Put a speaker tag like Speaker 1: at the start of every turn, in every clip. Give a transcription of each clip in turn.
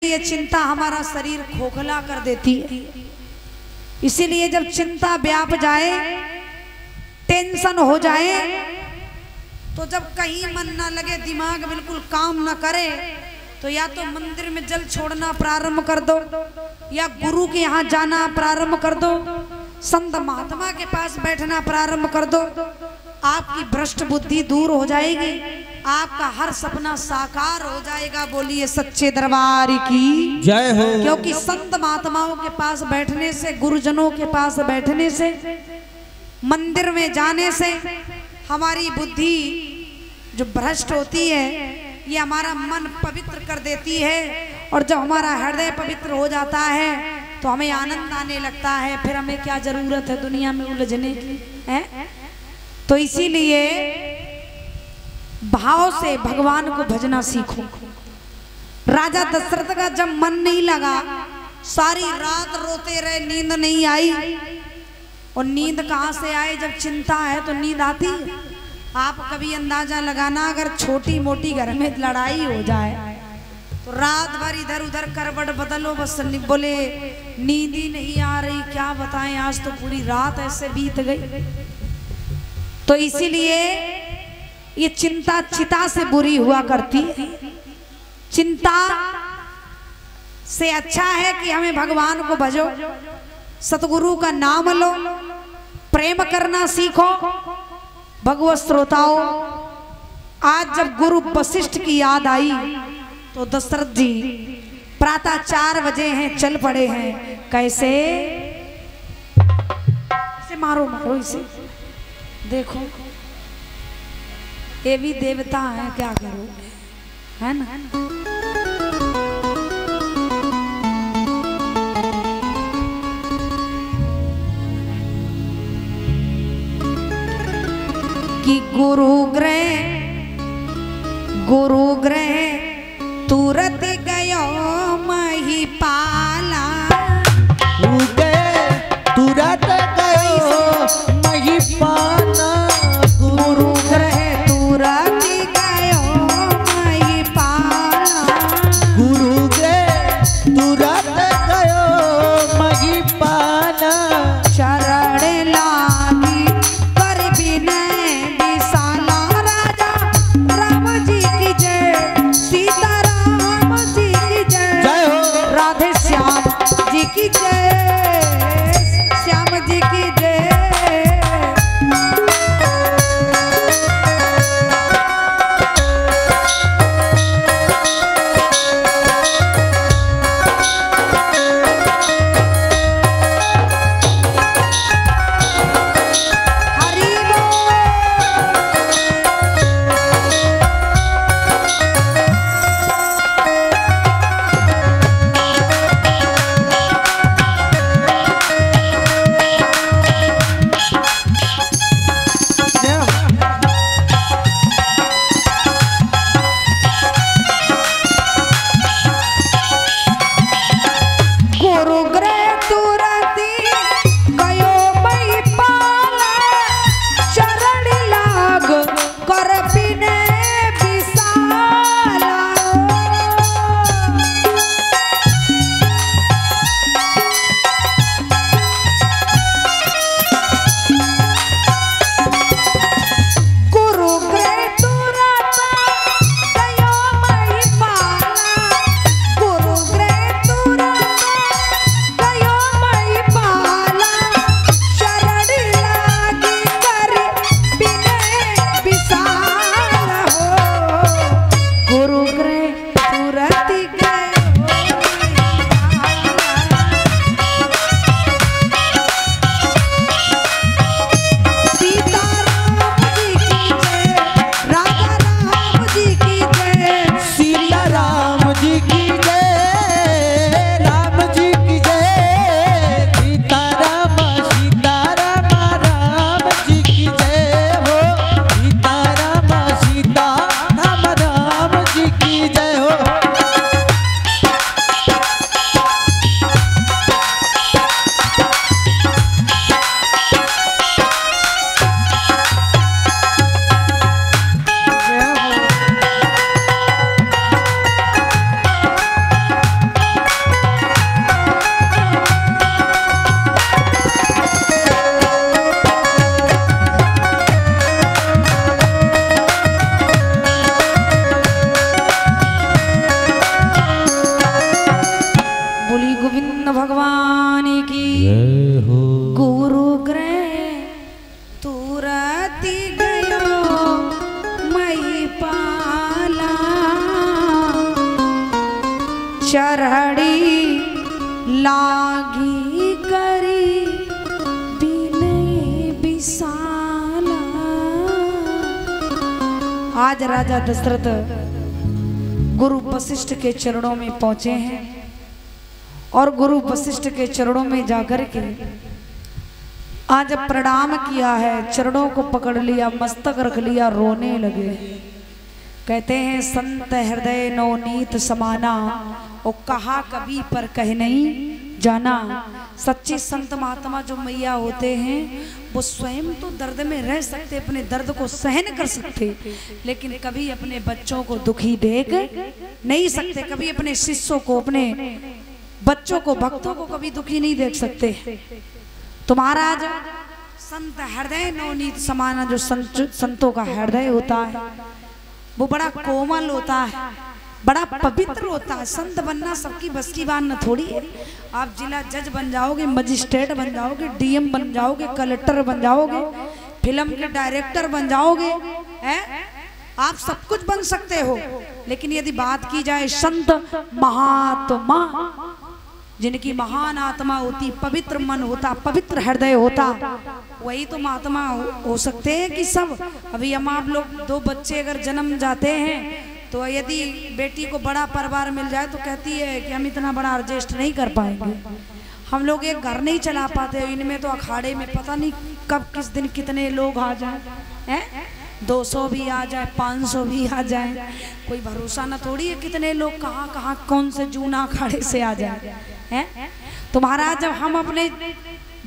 Speaker 1: ये चिंता हमारा शरीर खोखला कर देती है। इसीलिए जब चिंता व्याप जाए, टेंशन हो जाए, तो जब कहीं मन ना लगे, दिमाग बिल्कुल काम ना करे, तो या तो मंदिर में जल छोड़ना प्रारंभ कर दो या गुरु के यहाँ जाना प्रारंभ कर दो, संत महात्मा के पास बैठना प्रारंभ कर दो। आपकी भ्रष्ट बुद्धि दूर हो जाएगी, आपका हर सपना साकार हो जाएगा। बोलिए सच्चे दरबार की
Speaker 2: जय हो।
Speaker 1: क्योंकि संत महात्माओं के पास बैठने से, गुरुजनों के पास बैठने से, मंदिर में जाने से हमारी बुद्धि जो भ्रष्ट होती है, ये हमारा मन पवित्र कर देती है। और जब हमारा हृदय पवित्र हो जाता है तो हमें आनंद आने लगता है। फिर हमें क्या जरूरत है दुनिया में उलझने की, है? तो इसीलिए भाव से भगवान को भजना सीखो। राजा दशरथ का जब मन नहीं लगा, सारी रात रोते रहे, नींद नहीं आई। और नींद कहाँ से आए? जब चिंता है तो नींद आती है। आप कभी अंदाजा लगाना, अगर छोटी मोटी घर में लड़ाई हो जाए तो रात भर इधर उधर करवट बदलो, बस बोले नींद ही नहीं आ रही, क्या बताएं, आज तो पूरी रात ऐसे बीत गई। तो इसीलिए ये चिंता चिता से बुरी हुआ करती है। चिंता से अच्छा है कि हमें भगवान को भजो, सतगुरु का नाम लो, प्रेम करना सीखो। भगवत श्रोताओं, आज जब गुरु वशिष्ठ की याद आई तो दशरथ जी प्रातः 4 बजे हैं, चल पड़े हैं। कैसे? इसे मारो मारो, इसे देखो, ये भी देवता है, क्या करो, है ना? कि गुरु ग्रह तुरत गयो महिपाला,
Speaker 2: तुरत गयो महिपाला।
Speaker 1: गुरु ग्रह तुरत गयो महिपाला। चरहड़ी लागी करी बिनय बिसाला। आज राजा दशरथ गुरु वशिष्ठ के चरणों में पहुंचे हैं और गुरु वशिष्ठ के चरणों में जाकर के आज प्रणाम किया है, चरणों को पकड़ लिया, मस्तक रख लिया, रोने लगे। कहते हैं संत हृदय नवनीत समाना, और कहा कभी पर कह नहीं जाना। सच्चे संत महात्मा जो मैया होते हैं वो स्वयं तो दर्द में रह सकते, अपने दर्द को सहन कर सकते, लेकिन कभी अपने बच्चों को दुखी देख नहीं सकते, कभी अपने शिष्यों को, अपने बच्चों को, भक्तों को कभी दुखी नहीं देख सकते। तो महाराज संत हृदय नवनीत समाना, जो संतों का हृदय होता है वो बड़ा कोमल होता है, बड़ा पवित्र होता है। संत बनना सबकी बस की बात न थोड़ी है। आप जिला जज बन जाओगे, मजिस्ट्रेट बन जाओगे, डीएम बन जाओगे, कलेक्टर बन जाओगे, फिल्म के डायरेक्टर बन जाओगे, आप सब कुछ बन सकते हो, लेकिन यदि बात की जाए संत महात्मा, जिनकी महान आत्मा होती, पवित्र मन होता, पवित्र हृदय होता, वही तो महात्मा हो सकते हैं कि सब। अभी हम आप लोग दो बच्चे अगर जन्म जाते हैं तो यदि बेटी को बड़ा परिवार मिल जाए तो कहती है कि हम इतना बड़ा एडजस्ट नहीं कर पाएंगे, हम लोग एक घर नहीं चला पाते, इनमें तो अखाड़े में पता नहीं कब किस दिन कितने लोग आ जाए, 200 भी आ जाए, 500 भी आ जाए, कोई भरोसा ना थोड़ी है कितने लोग कहाँ कहाँ कौन से जूना अखाड़े से आ जाए। तो महाराज जब हम अपने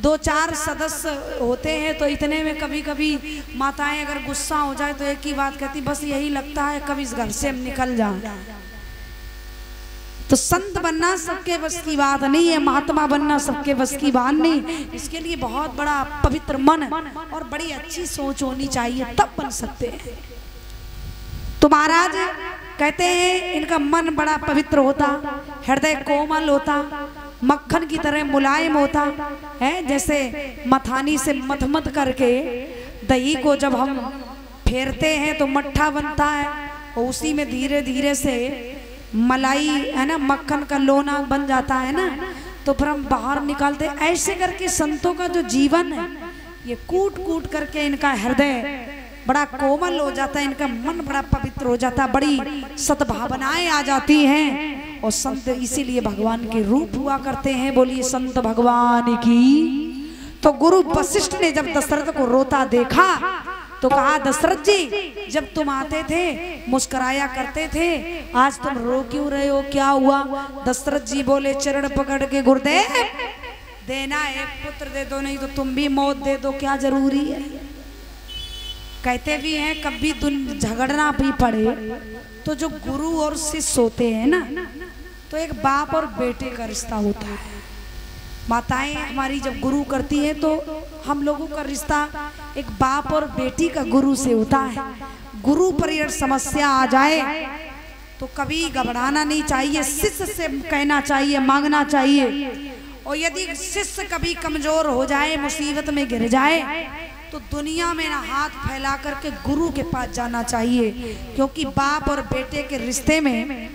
Speaker 1: 2-4 सदस्य होते हैं तो इतने में कभी कभी माताएं अगर गुस्सा हो जाए तो एक ही बात कहती, बस यही लगता है कब इस घर से हम निकल जाएं। तो संत बनना सबके बस की बात नहीं है, महात्मा बनना सबके बस की बात नहीं, इसके लिए बहुत बड़ा पवित्र मन और बड़ी अच्छी सोच होनी चाहिए, तब बन सकते हैं। तो महाराज कहते हैं इनका मन बड़ा पवित्र होता, हृदय कोमल होता, मक्खन की तरह मुलायम होता है। जैसे मथानी से मथ करके दही को जब हम फेरते हैं तो मट्ठा बनता है, और उसी में धीरे धीरे से मलाई है ना, मक्खन का लोना बन जाता है ना, तो फिर हम बाहर निकालते। ऐसे करके संतों का जो जीवन है ये कूट कूट करके इनका हृदय बड़ा कोमल हो जाता है, इनका मन बड़ा पवित्र हो जाता है, बड़ी सद्भावनाएं आ जाती हैं, और संत इसीलिए भगवान के रूप हुआ करते हैं। बोलिए संत भगवान की। तो गुरु वशिष्ठ ने जब दशरथ को रोता देखा तो कहा, दशरथ जी जब तुम आते थे मुस्कुराया करते थे, आज तुम रो क्यों रहे हो, क्या हुआ? दशरथ जी बोले चरण पकड़ के, गुरुदेव देना एक पुत्र दे दो, नहीं तो तुम भी मौत दे दो, क्या जरूरी है। कहते भी हैं कभी झगड़ना भी पड़े तो जो गुरु और शिष्य होते हैं ना, तो एक बाप और बेटे का रिश्ता होता है। माताएं हमारी जब गुरु करती हैं तो हम लोगों का रिश्ता एक बाप और बेटी का गुरु से होता है। गुरु पर यह समस्या आ जाए तो कभी घबराना नहीं चाहिए, शिष्य से कहना चाहिए, मांगना चाहिए। और यदि शिष्य कभी कमजोर हो जाए, मुसीबत में गिर जाए, तो दुनिया में ना हाथ फैला करके गुरु के पास जाना चाहिए, क्योंकि बाप और बेटे के रिश्ते में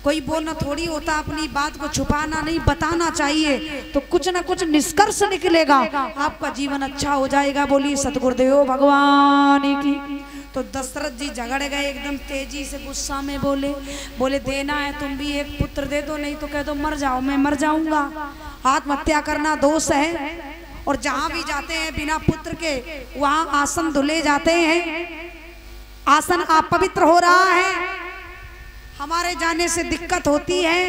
Speaker 1: कोई बोलना थोड़ी होता, अपनी बात को छुपाना नहीं, बताना चाहिए, तो कुछ ना कुछ निष्कर्ष निकलेगा, आपका जीवन अच्छा हो जाएगा। बोलिए सतगुरुदेव भगवान की। तो दशरथ जी झगड़ गए, एकदम तेजी से गुस्सा में बोले देना है तुम भी एक पुत्र दे दो, नहीं तो कह दो मर जाओ, मैं मर जाऊंगा। आत्महत्या करना दोष है, और जहां भी जाते हैं बिना पुत्र के वहां आसन धुले जाते हैं। आसन अपवित्र हो रहा है, हमारे जाने से दिक्कत होती है,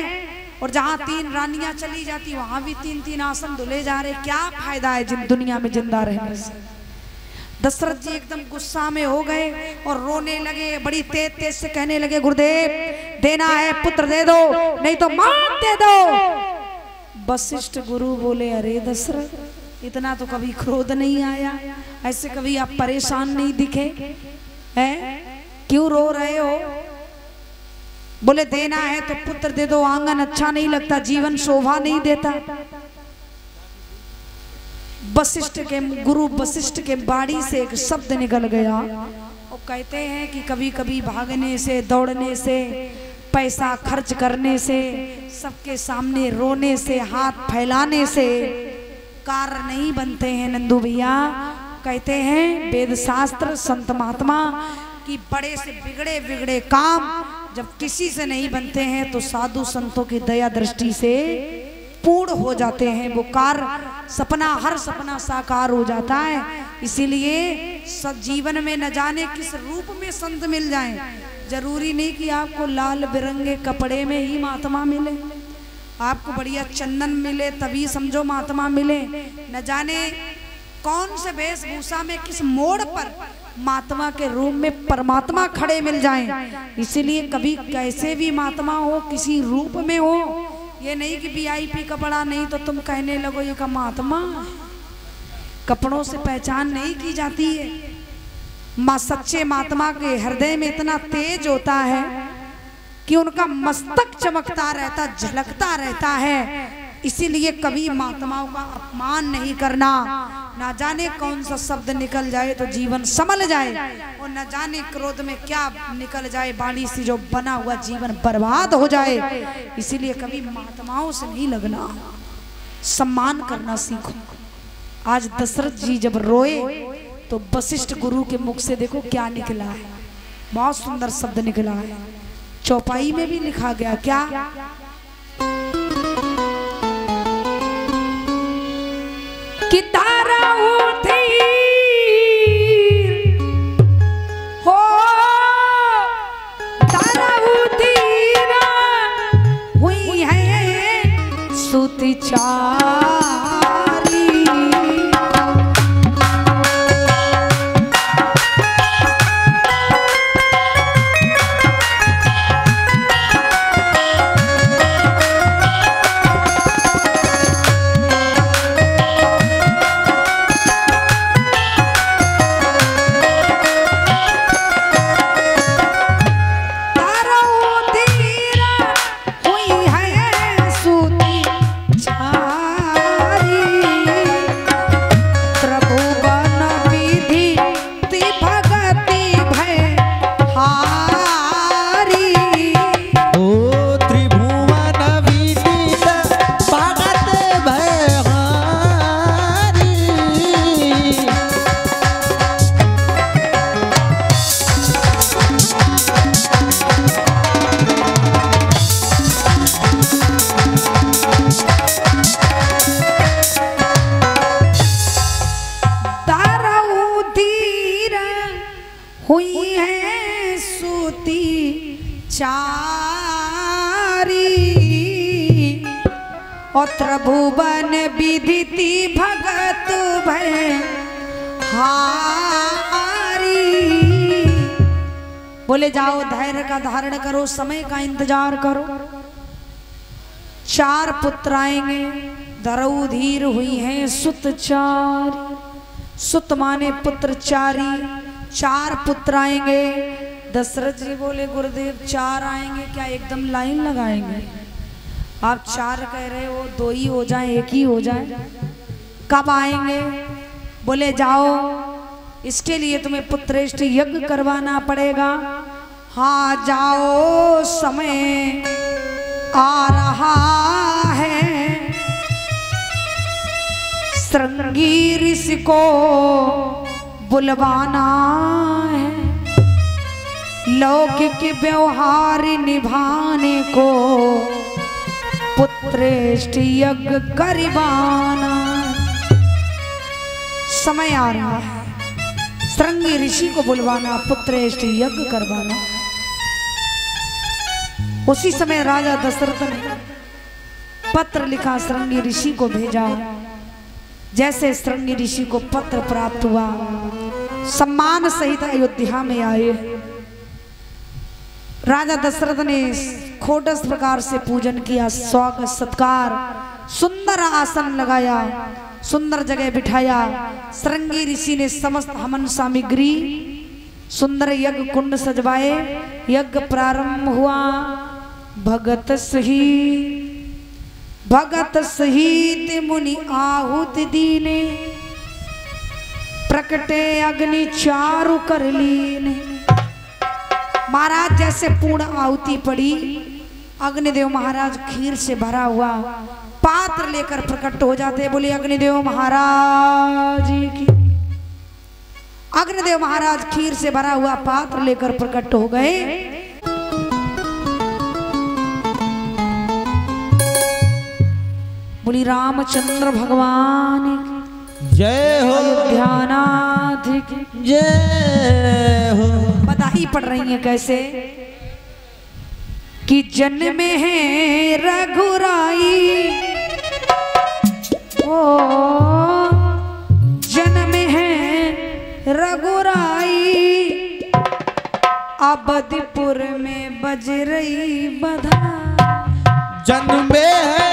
Speaker 1: और जहां 3 रानियां चली जाती वहां भी 3-3 आसन धुले जा रहे, क्या फायदा है जिन दुनिया में जिंदा रहने से। दशरथ जी एकदम गुस्सा में हो गए और रोने लगे, बड़ी तेज तेज से कहने लगे, गुरुदेव देना है पुत्र दे दो, नहीं तो मौत दे दो। वशिष्ठ गुरु बोले, अरे दशरथ इतना तो कभी क्रोध नहीं आया, ऐसे कभी आप परेशान नहीं दिखे हैं, क्यों रो रहे हो? बोले देना है तो पुत्र दे दो, आंगन अच्छा नहीं लगता, जीवन शोभा नहीं देता। वशिष्ठ के गुरु वशिष्ठ के बाड़ी से एक शब्द निकल गया, और कहते हैं कि कभी कभी भागने से, दौड़ने से, पैसा खर्च करने से, सबके सामने रोने से, हाथ फैलाने से कार्य नहीं बनते हैं नंदू भैया। कहते हैं वेद शास्त्र संत महात्मा कि बड़े से बिगड़े बिगड़े काम जब किसी से नहीं बनते हैं तो साधु संतों की दया दृष्टि से पूर्ण हो जाते हैं। वो कार्य सपना, हर सपना साकार हो जाता है। इसीलिए सब जीवन में न जाने किस रूप में संत मिल जाएं। जरूरी नहीं कि आपको लाल बिरंगे कपड़े में ही महात्मा मिले, आपको बढ़िया चंदन मिले तभी समझो महात्मा मिले। न जाने कौन से वेशभूषा में किस मोड़ पर महात्मा के रूप में परमात्मा खड़े मिल जाएं। इसीलिए कभी कैसे भी महात्मा हो, किसी रूप में हो, ये नहीं कि वीआईपी कपड़ा नहीं तो तुम कहने लगो ये का महात्मा। कपड़ों से पहचान नहीं की जाती है। माँ सच्चे महात्मा के हृदय में इतना तेज होता है कि उनका मस्तक चमकता रहता, झलकता रहता है। इसीलिए कभी महात्माओं का अपमान नहीं करना। ना जाने कौन सा शब्द निकल जाए तो जीवन संभल जाए, और न जाने क्रोध में क्या निकल जाए, बाणी से जो बना हुआ जीवन बर्बाद हो जाए। इसीलिए कभी महात्माओं से नहीं लगना, सम्मान करना सीखो। आज दशरथ जी जब रोए तो वशिष्ठ गुरु के मुख से देखो क्या निकला है, बहुत सुंदर शब्द निकला है। चौपाई में भी लिखा गया क्या, कि तारा उठी हो, तारा उठी हुई है सुती चारी। हुई है सूती चारी, और त्रिभुवन विदिति भगत भय हारी। बोले जाओ धैर्य का धारण करो, समय का इंतजार करो। 4 पुत्र आएंगे, धरऊ धीर हुई हैं सुत चारी। सुत माने पुत्र चारी, 4 पुत्र आएंगे। दशरथ जी बोले गुरुदेव 4 आएंगे क्या, एकदम लाइन लगाएंगे? आप 4 कह रहे हो, 2 ही हो जाए, 1 ही हो जाए, कब आएंगे? बोले जाओ इसके लिए तुम्हें पुत्रेष्ठ यज्ञ करवाना पड़ेगा। हाँ जाओ, समय आ रहा है, श्रृंगी ऋषि को बुलवाना है, लौकिक व्यवहार निभाने को पुत्रेष्ठ यज्ञ करवाना। समय आ रहा है, श्रृंगी ऋषि को बुलवाना, पुत्रेष्ठ यज्ञ करवाना। उसी समय राजा दशरथ ने पत्र लिखा, श्रृंगी ऋषि को भेजा। जैसे श्रृंगी ऋषि को पत्र प्राप्त हुआ, सम्मान सहित अयोध्या में आए। राजा दशरथ ने खोटस प्रकार से पूजन किया, स्वागत सत्कार, सुंदर आसन लगाया, सुंदर जगह बिठाया। श्रृंगी ऋषि ने समस्त हवन सामग्री, सुंदर यज्ञ कुंड सजवाए। यज्ञ प्रारंभ हुआ। भगत सहित मुनि आहुति दीने, प्रकटे अग्नि चारु कर लीने। महाराज जैसे पूर्ण आहुति पड़ी, अग्निदेव महाराज खीर से भरा हुआ पात्र लेकर प्रकट हो जाते। बोले अग्निदेव महाराज की। अग्निदेव महाराज खीर से भरा हुआ पात्र लेकर प्रकट हो गए। बोली रामचंद्र भगवान
Speaker 2: जय हो,
Speaker 1: अयोध्यानाथ की
Speaker 2: जय हो।
Speaker 1: बधाई पड़ रही है कैसे कि जन्मे है रघुराई, ओ जन्मे है रघुराई, अवधपुर में बज रही बधाई।
Speaker 2: जन्मे है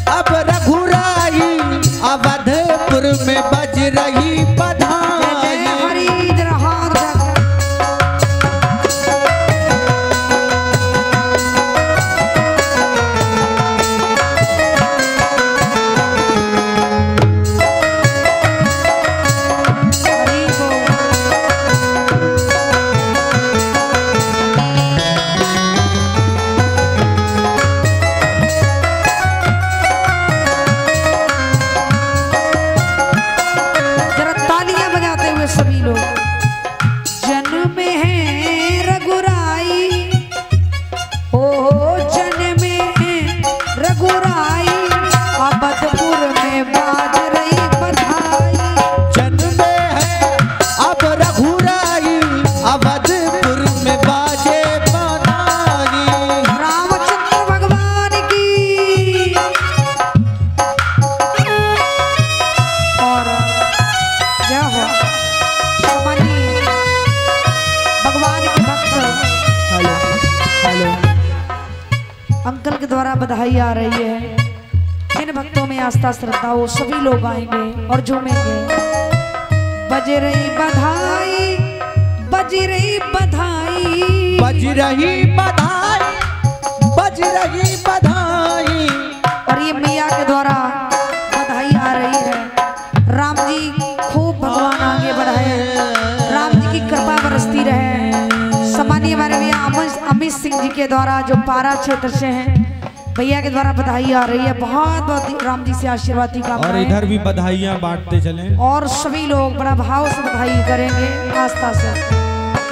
Speaker 2: अब रघुराई, अवधपुर में बज रही बधाई।
Speaker 1: हरी हाथ सभी लोग। जन्म है रघुराई, ओ जन्म है रघुराई, अवधपुर में बाज रही बधाई।
Speaker 2: जन्म है अब रघुराई, अवधपुर में बाजे बधाई।
Speaker 1: रामचंद्र भगवान की। और जय हो भगवान के भक्त।
Speaker 2: Hello hello.
Speaker 1: अंकल के द्वारा बधाई आ रही है। जिन भक्तों में आस्था श्रद्धा हो सभी लोग आएंगे और झूमेंगे। बज रही बधाई, बज रही बधाई,
Speaker 2: बज रही बधाई, बज रही बधाई।
Speaker 1: और ये मैया के द्वारा बधाई आ रही है। राम जी खूब भगवान आगे बढ़ाए, राम जी की कृपा बरसती रहे। सामान्य हमारे भैया अमित सिंह जी के द्वारा जो पारा क्षेत्र से हैं, भैया के द्वारा बधाई आ रही है। बहुत बहुत राम जी से आशीर्वाद की कामना।
Speaker 3: और इधर भी बधाइयां बांटते चलें।
Speaker 1: और सभी लोग बड़ा भाव से बधाई करेंगे आस्था से।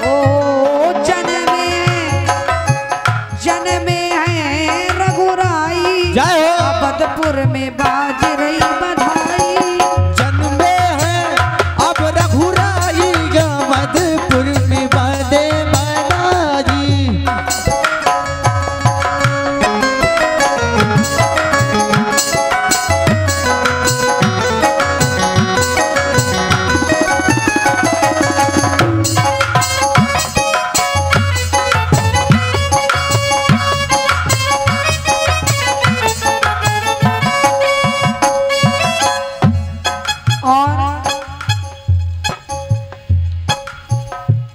Speaker 1: ओ जन्मे है रघुराई,
Speaker 2: जय हो।
Speaker 1: अवधपुर में बाज रही बधाई।
Speaker 2: जन्मे है अब रघुराई, अवधपुर में बाजे बधाई।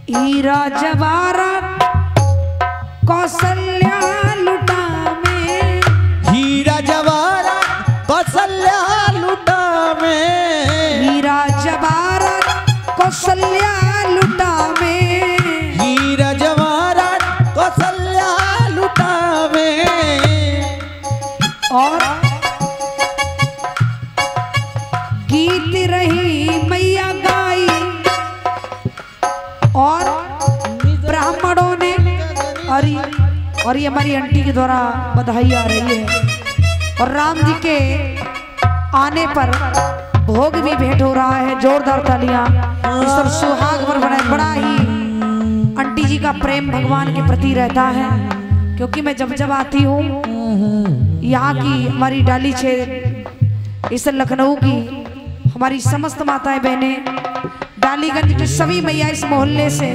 Speaker 1: हीरा जवाहरात कौशल्या लुटा में,
Speaker 2: हीरा जवाहरात कौशल्या लुटा में।
Speaker 1: हीरा जवाहरात कौशल्या लुटा में,
Speaker 2: हीरा जवाहरात कौशल्या लुटा में।
Speaker 1: और गीत रही मैया गाई, और ब्राह्मणों ने और ये हमारी आंटी के द्वारा बधाई आ रही है। और राम जी के आने पर भोग भी भेंट हो रहा है। जोरदार तालियां। इस सब सुहाग पर बड़ा ही आंटी जी का प्रेम भगवान के प्रति रहता है। क्योंकि मैं जब आती हूँ यहाँ की हमारी डाली क्षेत्र, इस लखनऊ की हमारी समस्त माताएं बहनें, डालीगंज के सभी मैया, इस मोहल्ले से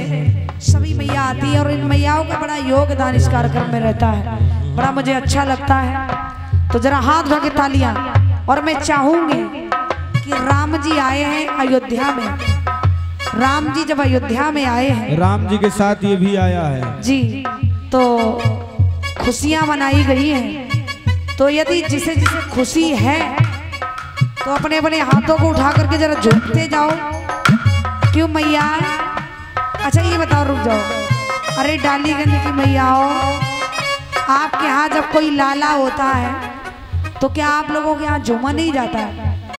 Speaker 1: सभी मैया आती है। और इन मैयाओं का बड़ा योगदान इस कार्यक्रम में रहता है। बड़ा मुझे अच्छा लगता है। तो जरा हाथ धो के तालियां। और मैं चाहूंगी कि राम जी आए हैं अयोध्या में। राम जी जब अयोध्या में आए हैं,
Speaker 3: राम जी के साथ ये भी आया है
Speaker 1: जी, तो खुशियां मनाई गई हैं। तो यदि जिसे जिसे खुशी है तो अपने अपने हाथों को उठा करके जरा झूमते जाओ। क्यों मैया? अच्छा ये बताओ, रुक जाओ। अरे डालीगंज की मैयाओ, आपके यहाँ जब कोई लाला होता है तो क्या आप लोगों के यहाँ झूमा नहीं जाता है?